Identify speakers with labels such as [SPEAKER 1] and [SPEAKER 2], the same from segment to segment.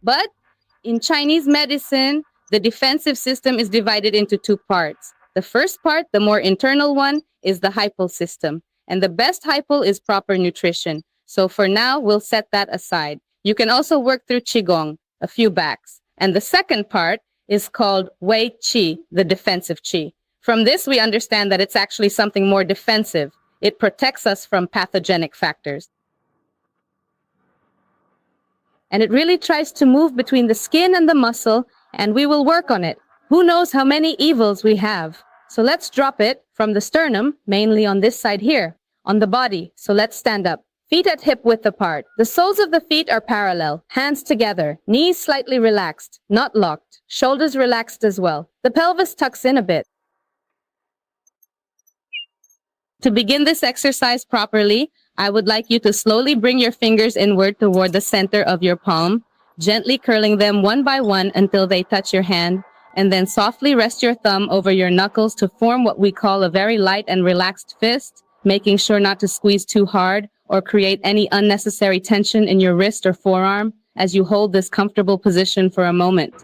[SPEAKER 1] But in Chinese medicine, the defensive system is divided into two parts. The first part, the more internal one, is the hypal system. And the best hypal is proper nutrition. So for now, we'll set that aside. You can also work through Qigong, a few backs. And the second part is called Wei Qi, the defensive Qi. From this, we understand that it's actually something more defensive. It protects us from pathogenic factors. And it really tries to move between the skin and the muscle, and we will work on it. Who knows how many evils we have? So let's drop it from the sternum, mainly on this side here, on the body. So let's stand up. Feet at hip width apart. The soles of the feet are parallel, hands together, knees slightly relaxed, not locked, shoulders relaxed as well. The pelvis tucks in a bit. To begin this exercise properly, I would like you to slowly bring your fingers inward toward the center of your palm, gently curling them one by one until they touch your hand, and then softly rest your thumb over your knuckles to form what we call a very light and relaxed fist, making sure not to squeeze too hard or create any unnecessary tension in your wrist or forearm as you hold this comfortable position for a moment.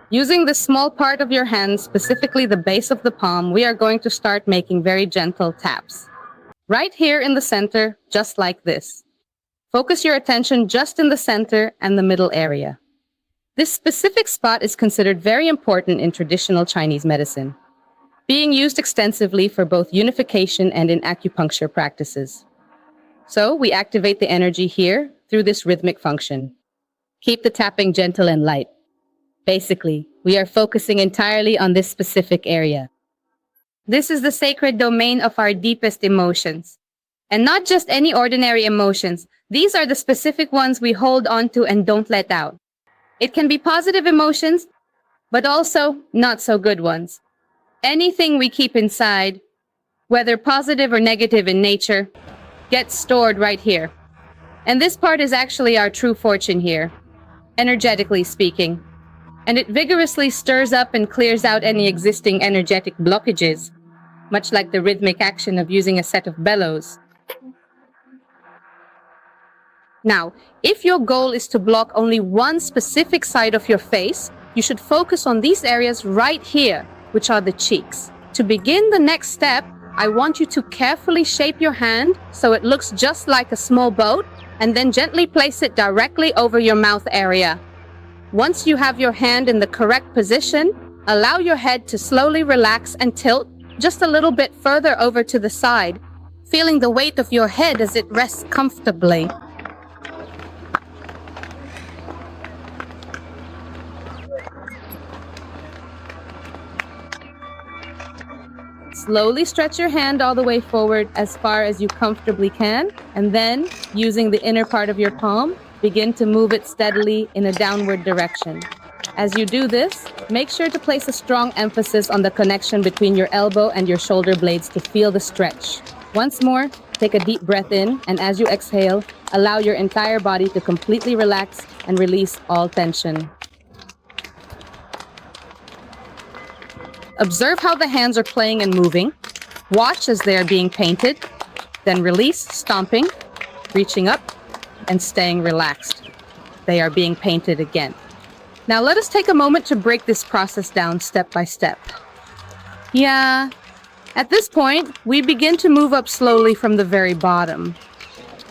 [SPEAKER 1] Using the small part of your hand, specifically the base of the palm, we are going to start making very gentle taps. Right here in the center, just like this. Focus your attention just in the center and the middle area. This specific spot is considered very important in traditional Chinese medicine, being used extensively for both unification and in acupuncture practices. So we activate the energy here through this rhythmic function. Keep the tapping gentle and light. Basically, we are focusing entirely on this specific area. This is the sacred domain of our deepest emotions. And not just any ordinary emotions. These are the specific ones we hold on to and don't let out. It can be positive emotions, but also not so good ones. Anything we keep inside, whether positive or negative in nature, gets stored right here. And this part is actually our true fortune here, energetically speaking. And it vigorously stirs up and clears out any existing energetic blockages, much like the rhythmic action of using a set of bellows. Now, if your goal is to block only one specific side of your face, you should focus on these areas right here, which are the cheeks. To begin the next step, I want you to carefully shape your hand so it looks just like a small boat, and then gently place it directly over your mouth area. Once you have your hand in the correct position, allow your head to slowly relax and tilt just a little bit further over to the side, feeling the weight of your head as it rests comfortably. Slowly stretch your hand all the way forward as far as you comfortably can, and then, using the inner part of your palm, begin to move it steadily in a downward direction. As you do this, make sure to place a strong emphasis on the connection between your elbow and your shoulder blades to feel the stretch. Once more, take a deep breath in, and as you exhale, allow your entire body to completely relax and release all tension. Observe how the hands are playing and moving. Watch as they are being painted. Then release, stomping, reaching up, and staying relaxed. They are being painted again. Now let us take a moment to break this process down step by step. At this point, we begin to move up slowly from the very bottom.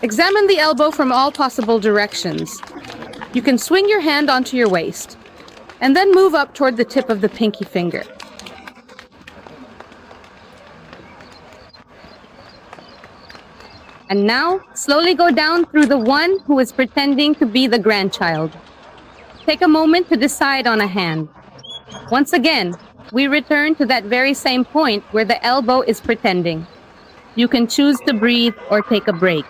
[SPEAKER 1] Examine the elbow from all possible directions. You can swing your hand onto your waist, and then move up toward the tip of the pinky finger. And now, slowly go down through the one who is pretending to be the grandchild. Take a moment to decide on a hand. Once again, we return to that very same point where the elbow is pretending. You can choose to breathe or take a break.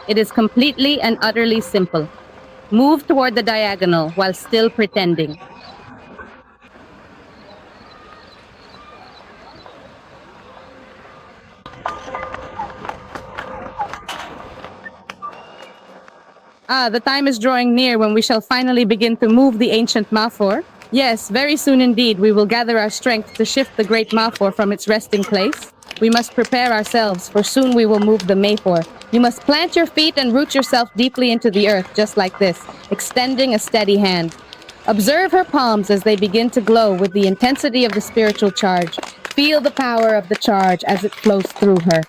[SPEAKER 1] It is completely and utterly simple. Move toward the diagonal while still pretending. The time is drawing near when we shall finally begin to move the ancient Mafor. Yes, very soon indeed we will gather our strength to shift the great Mafor from its resting place. We must prepare ourselves, for soon we will move the Mayfor You must plant your feet and root yourself deeply into the earth, just like this, extending a steady hand. Observe her palms as they begin to glow with the intensity of the spiritual charge. Feel the power of the charge as it flows through her.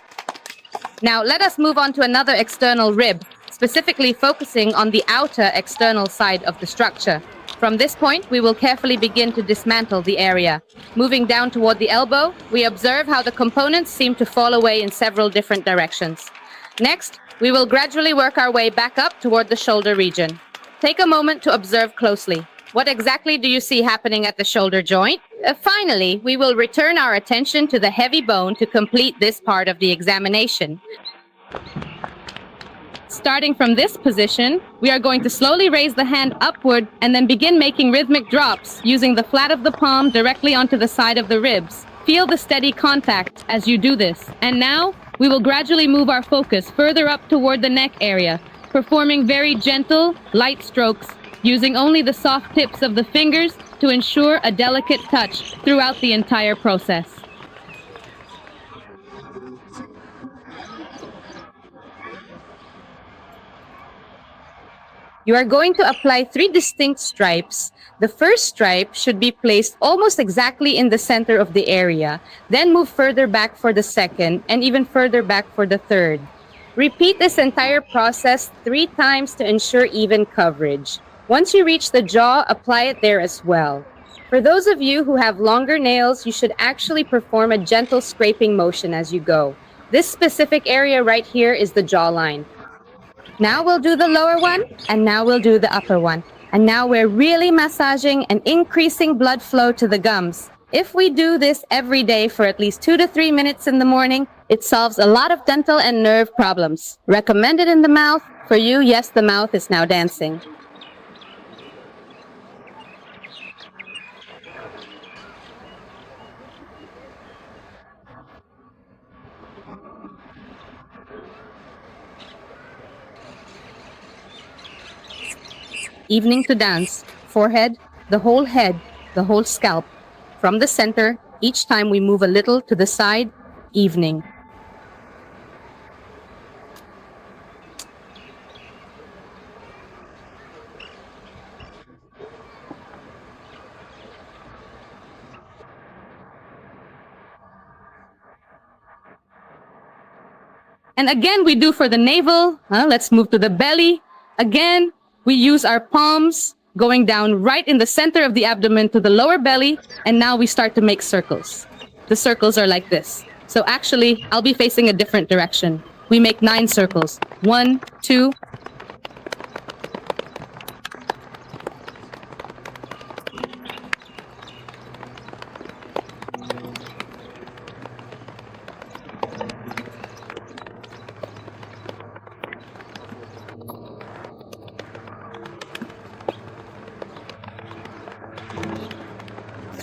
[SPEAKER 1] Now let us move on to another external rib, specifically focusing on the outer external side of the structure. From this point, we will carefully begin to dismantle the area. Moving down toward the elbow, we observe how the components seem to fall away in several different directions. Next, we will gradually work our way back up toward the shoulder region. Take a moment to observe closely. What exactly do you see happening at the shoulder joint? Finally, we will return our attention to the heavy bone to complete this part of the examination. Starting from this position, we are going to slowly raise the hand upward and then begin making rhythmic drops using the flat of the palm directly onto the side of the ribs. Feel the steady contact as you do this. And now, we will gradually move our focus further up toward the neck area, performing very gentle, light strokes, using only the soft tips of the fingers to ensure a delicate touch throughout the entire process. You are going to apply 3 distinct stripes. The first stripe should be placed almost exactly in the center of the area, then move further back for the second, and even further back for the third. Repeat this entire process 3 times to ensure even coverage. Once you reach the jaw, apply it there as well. For those of you who have longer nails, you should actually perform a gentle scraping motion as you go. This specific area right here is the jawline. Now we'll do the lower one, and now we'll do the upper one. And now we're really massaging and increasing blood flow to the gums. If we do this every day for at least 2 to 3 minutes in the morning, it solves a lot of dental and nerve problems. Recommended in the mouth. For you, yes, the mouth is now dancing. Evening to dance, forehead, the whole scalp. From the center, each time we move a little to the side, evening. And again, we do for the navel. Let's move to the belly. Again, we use our palms going down right in the center of the abdomen to the lower belly, and now we start to make circles. The circles are like this. So actually, I'll be facing a different direction. We make 9 circles. 1, 2.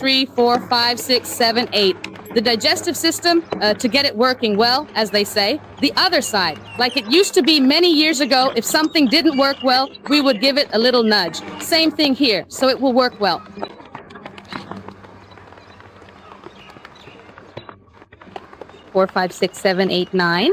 [SPEAKER 1] Three, 4, 5, 6, 7, 8. The digestive system, to get it working well, as they say. The other side, like it used to be many years ago, if something didn't work well, we would give it a little nudge. Same thing here, so it will work well. 4, 5, 6, 7, 8, 9.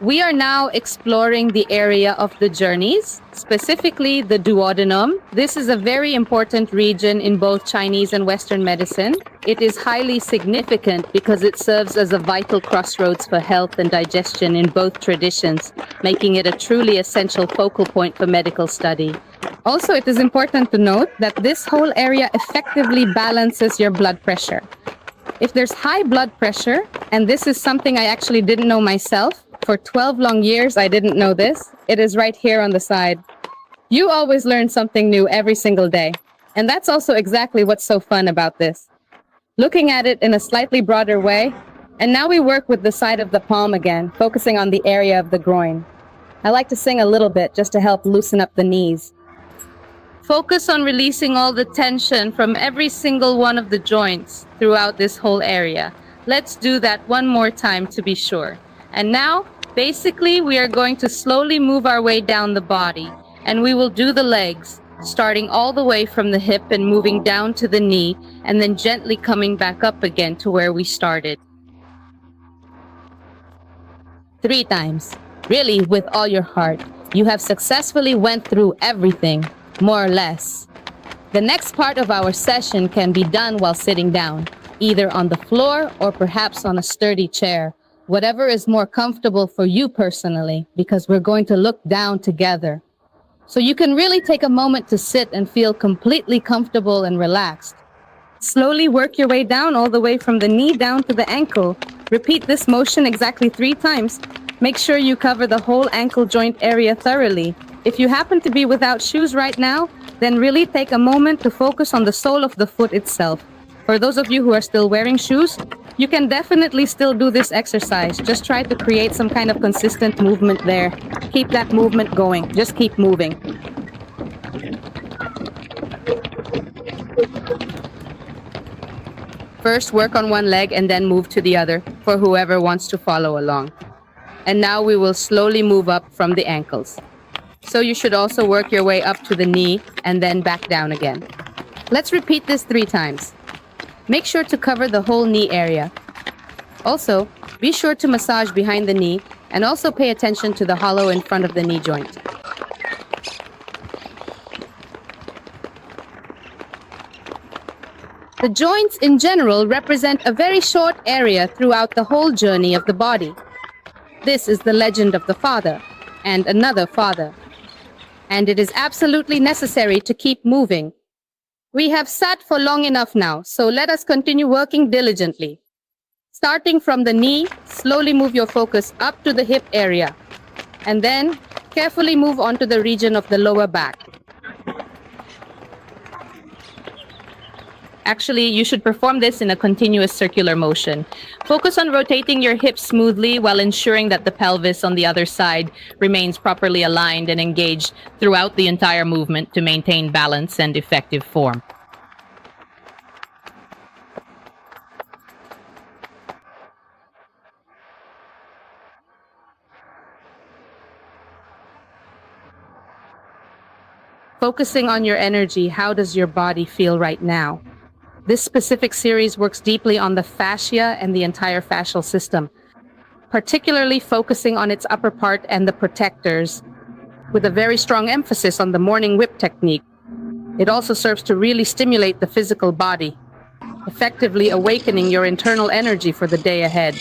[SPEAKER 1] We are now exploring the area of the journeys, specifically the duodenum. This is a very important region in both Chinese and Western medicine. It is highly significant because it serves as a vital crossroads for health and digestion in both traditions, making it a truly essential focal point for medical study. Also, it is important to note that this whole area effectively balances your blood pressure. If there's high blood pressure, and this is something I actually didn't know myself, for 12 long years, I didn't know this. It is right here on the side. You always learn something new every single day. And that's also exactly what's so fun about this. Looking at it in a slightly broader way, and now we work with the side of the palm again, focusing on the area of the groin. I like to sing a little bit just to help loosen up the knees. Focus on releasing all the tension from every single one of the joints throughout this whole area. Let's do that one more time to be sure. And now, basically, we are going to slowly move our way down the body, and we will do the legs, starting all the way from the hip and moving down to the knee, and then gently coming back up again to where we started. 3 times. Really, with all your heart. You have successfully went through everything, more or less. The next part of our session can be done while sitting down, either on the floor or perhaps on a sturdy chair, whatever is more comfortable for you personally, because we're going to look down together. So you can really take a moment to sit and feel completely comfortable and relaxed. Slowly work your way down all the way from the knee down to the ankle. Repeat this motion exactly 3 times. Make sure you cover the whole ankle joint area thoroughly. If you happen to be without shoes right now, then really take a moment to focus on the sole of the foot itself. For those of you who are still wearing shoes, you can definitely still do this exercise. Just try to create some kind of consistent movement there. Keep that movement going. Just keep moving. First, work on one leg and then move to the other for whoever wants to follow along. And now we will slowly move up from the ankles. So you should also work your way up to the knee and then back down again. Let's repeat this 3 times. Make sure to cover the whole knee area. Also, be sure to massage behind the knee and also pay attention to the hollow in front of the knee joint. The joints in general represent a very short area throughout the whole journey of the body. This is the legend of the father and another father. And it is absolutely necessary to keep moving. We have sat for long enough now, so let us continue working diligently. Starting from the knee, slowly move your focus up to the hip area, and then carefully move on to the region of the lower back. Actually, you should perform this in a continuous circular motion. Focus on rotating your hips smoothly while ensuring that the pelvis on the other side remains properly aligned and engaged throughout the entire movement to maintain balance and effective form. Focusing on your energy, how does your body feel right now? This specific series works deeply on the fascia and the entire fascial system, particularly focusing on its upper part and the protectors, with a very strong emphasis on the morning whip technique. It also serves to really stimulate the physical body, effectively awakening your internal energy for the day ahead.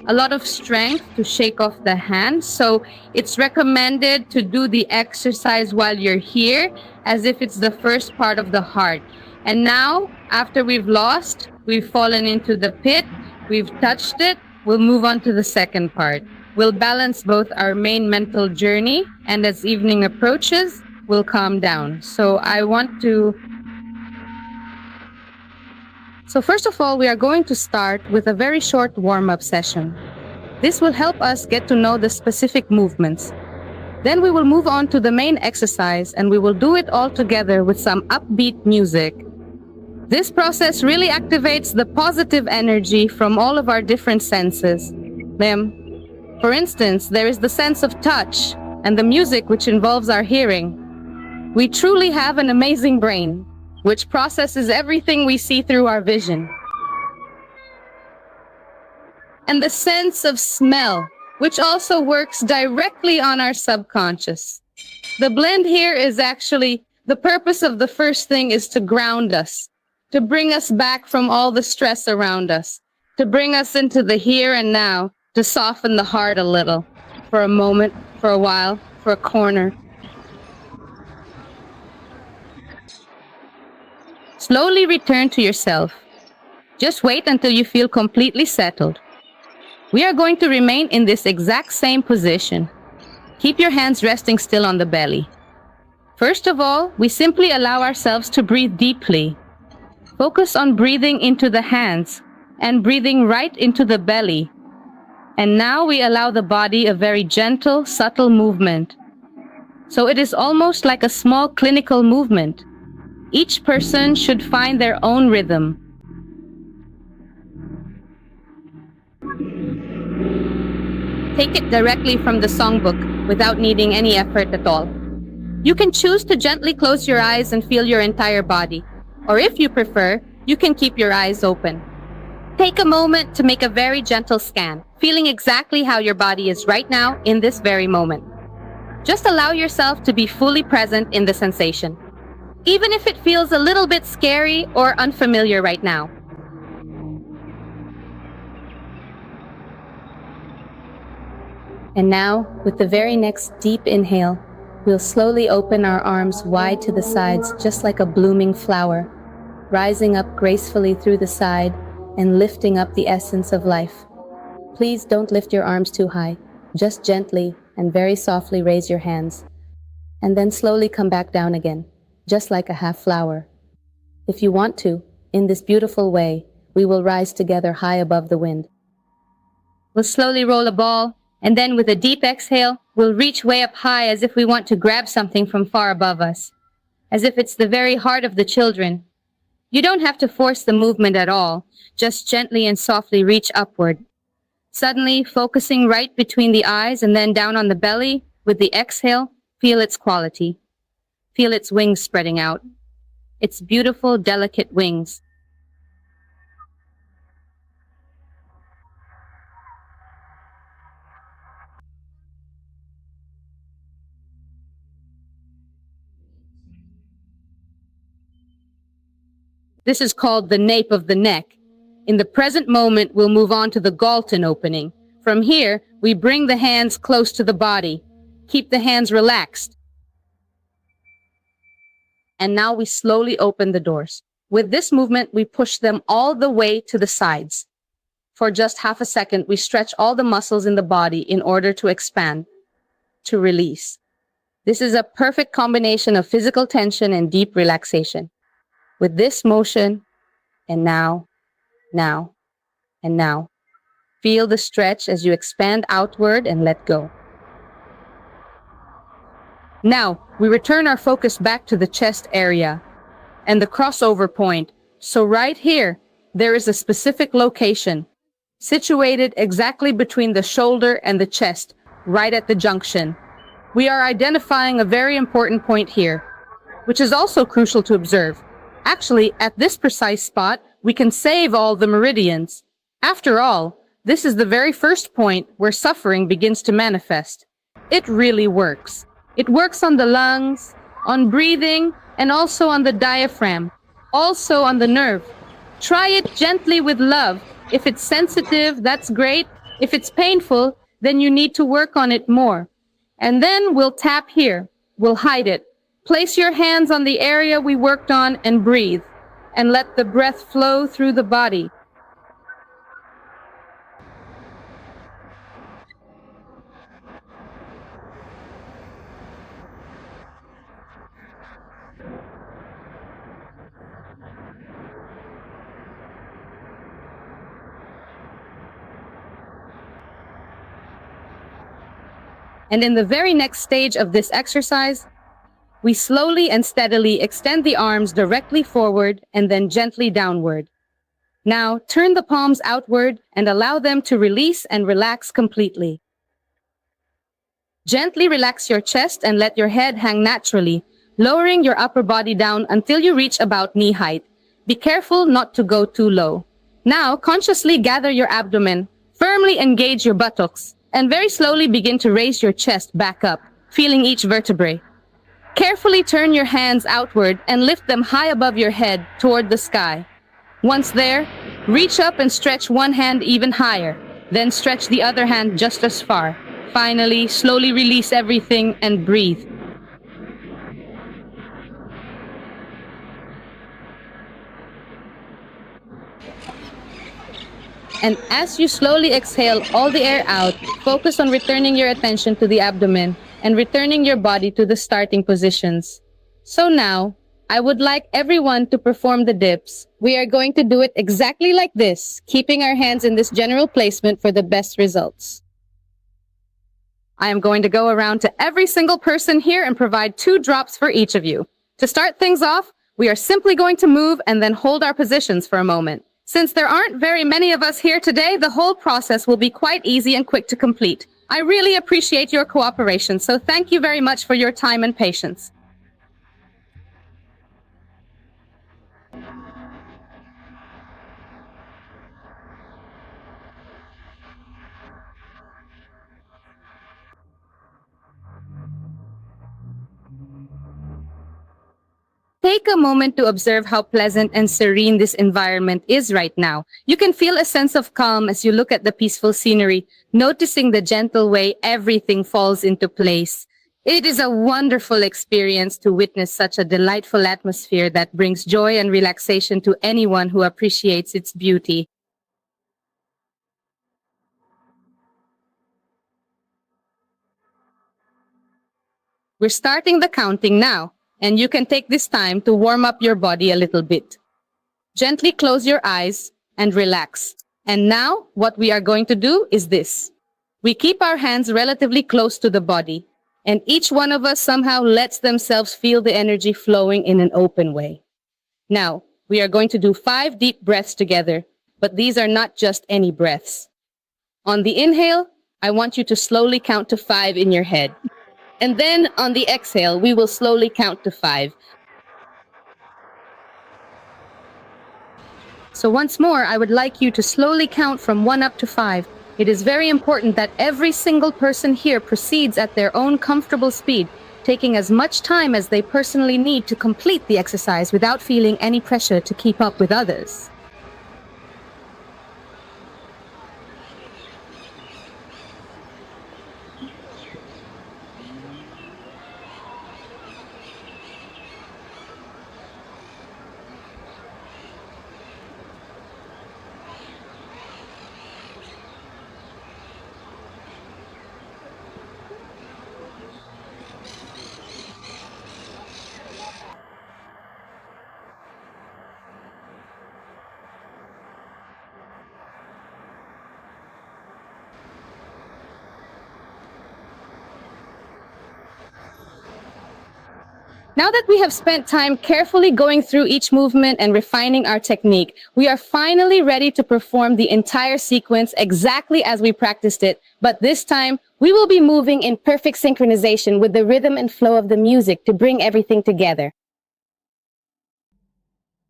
[SPEAKER 1] A lot of strength to shake off the hands, so it's recommended to do the exercise while you're here, as if it's the first part of the heart. And now, after we've fallen into the pit, we've touched it, we'll move on to the second part. We'll balance both our main mental journey, and as evening approaches, we'll calm down. So first of all, we are going to start with a very short warm-up session. This will help us get to know the specific movements. Then we will move on to the main exercise, and we will do it all together with some upbeat music. This process really activates the positive energy from all of our different senses. For instance, there is the sense of touch and the music which involves our hearing. We truly have an amazing brain, which processes everything we see through our vision. And the sense of smell, which also works directly on our subconscious. The blend here is actually, the purpose of the first thing is to ground us, to bring us back from all the stress around us, to bring us into the here and now, to soften the heart a little, for a moment, for a while, for a corner. Slowly return to yourself. Just wait until you feel completely settled. We are going to remain in this exact same position. Keep your hands resting still on the belly. First of all, we simply allow ourselves to breathe deeply. Focus on breathing into the hands and breathing right into the belly. And now we allow the body a very gentle, subtle movement. So it is almost like a small clinical movement. Each person should find their own rhythm. Take it directly from the songbook without needing any effort at all. You can choose to gently close your eyes and feel your entire body. Or if you prefer, you can keep your eyes open. Take a moment to make a very gentle scan. feeling exactly how your body is right now in this very moment. Just allow yourself to be fully present in the sensation, even if it feels a little bit scary or unfamiliar right now. And now, with the very next deep inhale, we'll slowly open our arms wide to the sides, just like a blooming flower, rising up gracefully through the side and lifting up the essence of life. Please don't lift your arms too high. Just gently and very softly raise your hands, and then slowly come back down again, just like a half flower. If you want to, in this beautiful way, we will rise together high above the wind. We'll slowly roll a ball, and then with a deep exhale, we'll reach way up high as if we want to grab something from far above us, as if it's the very heart of the children. You don't have to force the movement at all, just gently and softly reach upward. Suddenly, focusing right between the eyes and then down on the belly, with the exhale, feel its quality. Feel its wings spreading out. Its beautiful, delicate wings. This is called the nape of the neck. In the present moment, we'll move on to the Galton opening. From here, we bring the hands close to the body. Keep the hands relaxed. And now we slowly open the doors. With this movement, we push them all the way to the sides. For just half a second, we stretch all the muscles in the body in order to expand, to release. This is a perfect combination of physical tension and deep relaxation. With this motion, and now, and now. Feel the stretch as you expand outward and let go. Now, we return our focus back to the chest area and the crossover point. So right here, there is a specific location, situated exactly between the shoulder and the chest, right at the junction. We are identifying a very important point here, which is also crucial to observe. Actually, at this precise spot, we can save all the meridians. After all, this is the very first point where suffering begins to manifest. It really works. It works on the lungs, on breathing, and also on the diaphragm, also on the nerve. Try it gently with love. If it's sensitive, that's great. If it's painful, then you need to work on it more. And then we'll tap here. We'll hide it. Place your hands on the area we worked on and breathe. And let the breath flow through the body. And in the very next stage of this exercise, we slowly and steadily extend the arms directly forward and then gently downward. Now, turn the palms outward and allow them to release and relax completely. Gently relax your chest and let your head hang naturally, lowering your upper body down until you reach about knee height. Be careful not to go too low. Now, consciously gather your abdomen, firmly engage your buttocks, and very slowly begin to raise your chest back up, feeling each vertebrae. Carefully turn your hands outward and lift them high above your head toward the sky. Once there, reach up and stretch one hand even higher, then stretch the other hand just as far. Finally, slowly release everything and breathe. And as you slowly exhale all the air out, focus on returning your attention to the abdomen and returning your body to the starting positions. So now, I would like everyone to perform the dips. We are going to do it exactly like this, keeping our hands in this general placement for the best results. I am going to go around to every single person here and provide 2 drops for each of you. To start things off, we are simply going to move and then hold our positions for a moment. Since there aren't very many of us here today, the whole process will be quite easy and quick to complete. I really appreciate your cooperation, so thank you very much for your time and patience. Take a moment to observe how pleasant and serene this environment is right now. You can feel a sense of calm as you look at the peaceful scenery, noticing the gentle way everything falls into place. It is a wonderful experience to witness such a delightful atmosphere that brings joy and relaxation to anyone who appreciates its beauty. We're starting the counting now, and you can take this time to warm up your body a little bit. Gently close your eyes and relax. And now, what we are going to do is this. We keep our hands relatively close to the body, and each one of us somehow lets themselves feel the energy flowing in an open way. Now, we are going to do 5 deep breaths together, but these are not just any breaths. On the inhale, I want you to slowly count to 5 in your head. And then on the exhale, we will slowly count to 5. So once more, I would like you to slowly count from 1 up to 5. It is very important that every single person here proceeds at their own comfortable speed, taking as much time as they personally need to complete the exercise without feeling any pressure to keep up with others. Now that we have spent time carefully going through each movement and refining our technique, we are finally ready to perform the entire sequence exactly as we practiced it, but this time, we will be moving in perfect synchronization with the rhythm and flow of the music to bring everything together.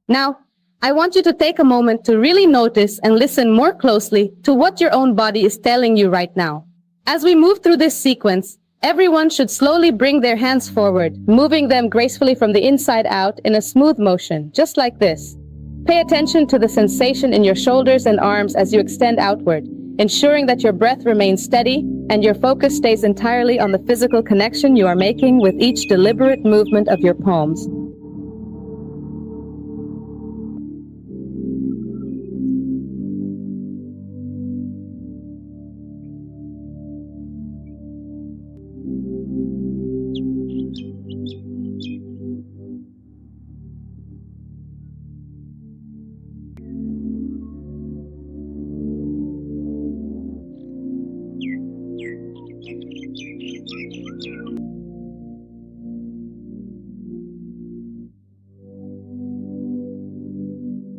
[SPEAKER 1] Now, I want you to take a moment to really notice and listen more closely to what your own body is telling you right now. As we move through this sequence, everyone should slowly bring their hands forward, moving them gracefully from the inside out in a smooth motion, just like this. Pay attention to the sensation in your shoulders and arms as you extend outward, ensuring that your breath remains steady and your focus stays entirely on the physical connection you are making with each deliberate movement of your palms.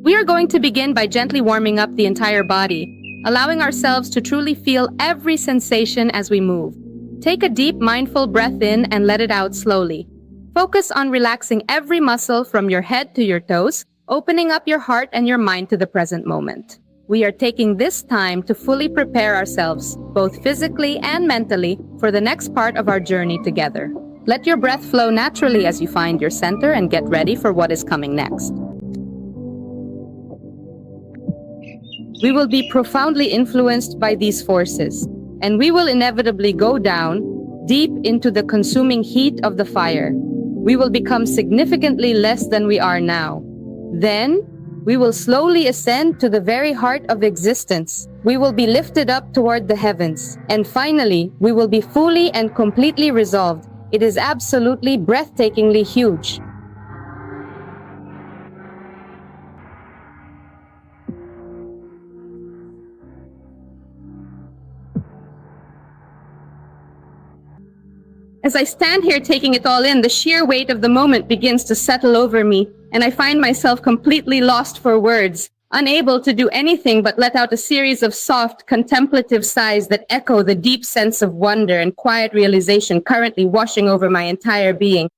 [SPEAKER 1] We are going to begin by gently warming up the entire body, allowing ourselves to truly feel every sensation as we move. Take a deep, mindful breath in and let it out slowly. Focus on relaxing every muscle from your head to your toes, opening up your heart and your mind to the present moment. We are taking this time to fully prepare ourselves, both physically and mentally, for the next part of our journey together. Let your breath flow naturally as you find your center and get ready for what is coming next. We will be profoundly influenced by these forces, and we will inevitably go down deep into the consuming heat of the fire. We will become significantly less than we are now. Then, we will slowly ascend to the very heart of existence. We will be lifted up toward the heavens. And finally, we will be fully and completely resolved. It is absolutely breathtakingly huge. As I stand here taking it all in, the sheer weight of the moment begins to settle over me, and I find myself completely lost for words, unable to do anything but let out a series of soft, contemplative sighs that echo the deep sense of wonder and quiet realization currently washing over my entire being.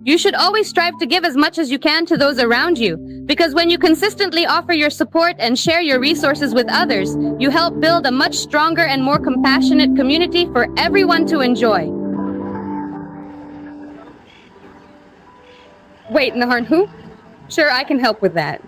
[SPEAKER 1] You should always strive to give as much as you can to those around you, because when you consistently offer your support and share your resources with others, you help build a much stronger and more compassionate community for everyone to enjoy. Wait, Naharn, who? Sure, I can help with that.